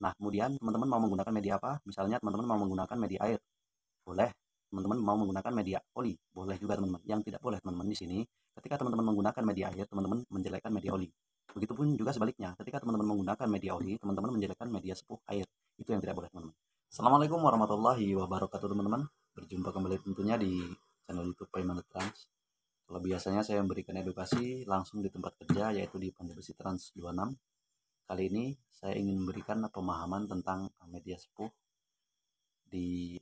Nah, kemudian teman-teman mau menggunakan media apa? Misalnya teman-teman mau menggunakan media air, boleh. Teman-teman mau menggunakan media oli, boleh juga teman-teman. Yang tidak boleh teman-teman di sini, ketika teman-teman menggunakan media air, teman-teman menjelekkan media oli. Begitupun juga sebaliknya, ketika teman-teman menggunakan media oli, teman-teman menjelekkan media sepuh air. Itu yang tidak boleh teman-teman. Assalamualaikum warahmatullahi wabarakatuh teman-teman. Berjumpa kembali tentunya di channel YouTube Payment Trans. Kalau biasanya saya memberikan edukasi langsung di tempat kerja, yaitu di Pandai Besi Trans 26. Kali ini saya ingin memberikan pemahaman tentang media sepuh di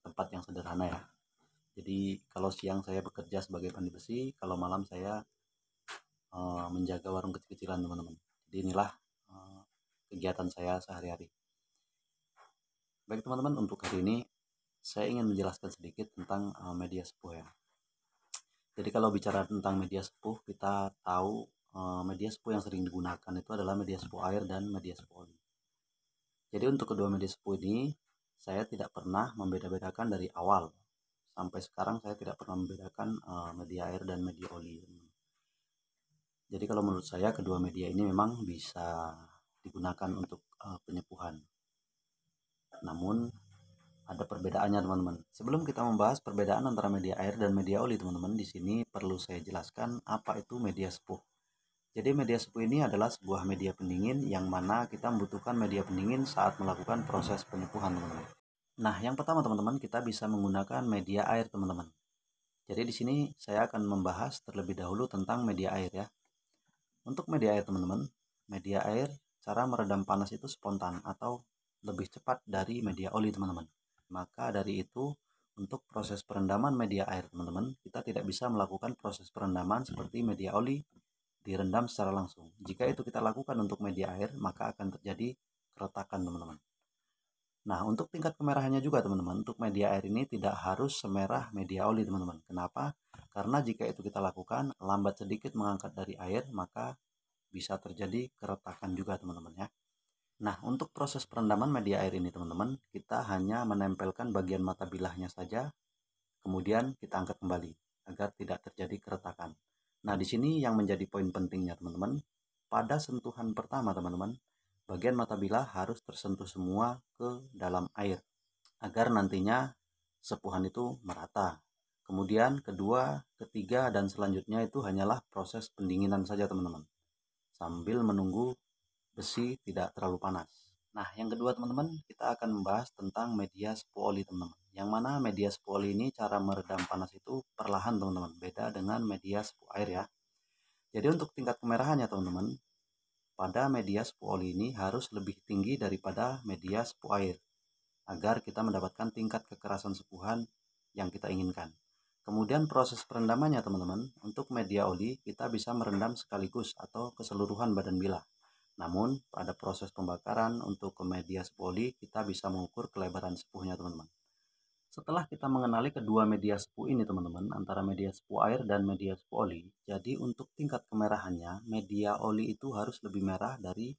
tempat yang sederhana ya. Jadi kalau siang saya bekerja sebagai pandai besi, kalau malam saya menjaga warung kecil-kecilan teman-teman. Jadi inilah kegiatan saya sehari-hari. Baik teman-teman, untuk hari ini saya ingin menjelaskan sedikit tentang media sepuh ya. Jadi kalau bicara tentang media sepuh, kita tahu media sepuh yang sering digunakan itu adalah media sepuh air dan media sepuh oli. Jadi untuk kedua media sepuh ini, saya tidak pernah membeda-bedakan dari awal. Sampai sekarang saya tidak pernah membedakan media air dan media oli. Jadi kalau menurut saya kedua media ini memang bisa digunakan untuk penyepuhan. Namun ada perbedaannya teman-teman. Sebelum kita membahas perbedaan antara media air dan media oli teman-teman, di sini perlu saya jelaskan apa itu media sepuh. Jadi media sepuh ini adalah sebuah media pendingin yang mana kita membutuhkan media pendingin saat melakukan proses penyepuhan teman-teman. Nah, yang pertama teman-teman, kita bisa menggunakan media air teman-teman. Jadi di sini saya akan membahas terlebih dahulu tentang media air ya. Untuk media air teman-teman, media air cara meredam panas itu spontan atau lebih cepat dari media oli teman-teman. Maka dari itu untuk proses perendaman media air teman-teman, kita tidak bisa melakukan proses perendaman seperti media oli direndam secara langsung. Jika itu kita lakukan untuk media air, maka akan terjadi keretakan teman-teman. Nah, untuk tingkat kemerahannya juga teman-teman, untuk media air ini tidak harus semerah media oli teman-teman. Kenapa? Karena jika itu kita lakukan, lambat sedikit mengangkat dari air, maka bisa terjadi keretakan juga teman-teman ya. Nah, untuk proses perendaman media air ini teman-teman, kita hanya menempelkan bagian mata bilahnya saja, kemudian kita angkat kembali agar tidak terjadi keretakan. Nah, di sini yang menjadi poin pentingnya teman-teman, pada sentuhan pertama teman-teman, bagian mata bilah harus tersentuh semua ke dalam air agar nantinya sepuhan itu merata. Kemudian kedua, ketiga, dan selanjutnya itu hanyalah proses pendinginan saja teman-teman, sambil menunggu besi tidak terlalu panas. Nah, yang kedua teman-teman, kita akan membahas tentang media sepuh oli teman-teman. Yang mana media sepuh oli ini cara meredam panas itu perlahan teman-teman, beda dengan media sepuh air ya. Jadi untuk tingkat kemerahannya teman-teman, pada media sepuh oli ini harus lebih tinggi daripada media sepuh air agar kita mendapatkan tingkat kekerasan sepuhan yang kita inginkan. Kemudian proses perendamannya teman-teman, untuk media oli kita bisa merendam sekaligus atau keseluruhan badan bilah. Namun pada proses pembakaran untuk ke media sepuh oli kita bisa mengukur kelebaran sepuhnya teman-teman. Setelah kita mengenali kedua media sepuh ini teman-teman, antara media sepuh air dan media sepuh oli, jadi untuk tingkat kemerahannya media oli itu harus lebih merah dari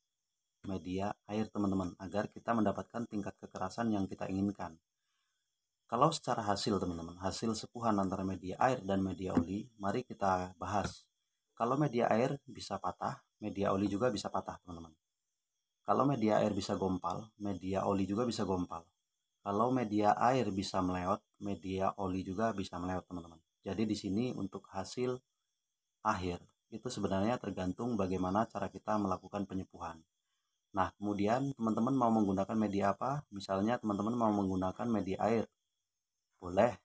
media air teman-teman agar kita mendapatkan tingkat kekerasan yang kita inginkan. Kalau secara hasil teman-teman, hasil sepuhan antara media air dan media oli, mari kita bahas. Kalau media air bisa patah, media oli juga bisa patah teman-teman. Kalau media air bisa gompal, media oli juga bisa gompal. Kalau media air bisa meleot, media oli juga bisa meleot teman-teman. Jadi di sini untuk hasil akhir itu sebenarnya tergantung bagaimana cara kita melakukan penyepuhan. Nah, kemudian teman-teman mau menggunakan media apa? Misalnya teman-teman mau menggunakan media air, boleh.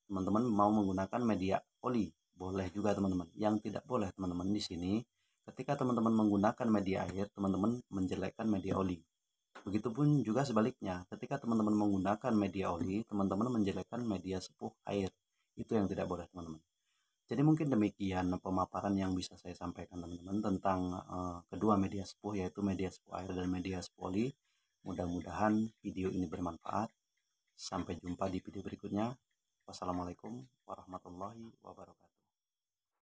Teman-teman mau menggunakan media oli, boleh juga teman-teman. Yang tidak boleh teman-teman di sini, ketika teman-teman menggunakan media air, teman-teman menjelekkan media oli. Begitupun juga sebaliknya, ketika teman-teman menggunakan media oli, teman-teman menjelekkan media sepuh air. Itu yang tidak boleh teman-teman. Jadi mungkin demikian pemaparan yang bisa saya sampaikan teman-teman tentang kedua media sepuh, yaitu media sepuh air dan media sepuh oli. Mudah-mudahan video ini bermanfaat. Sampai jumpa di video berikutnya. Wassalamualaikum warahmatullahi wabarakatuh.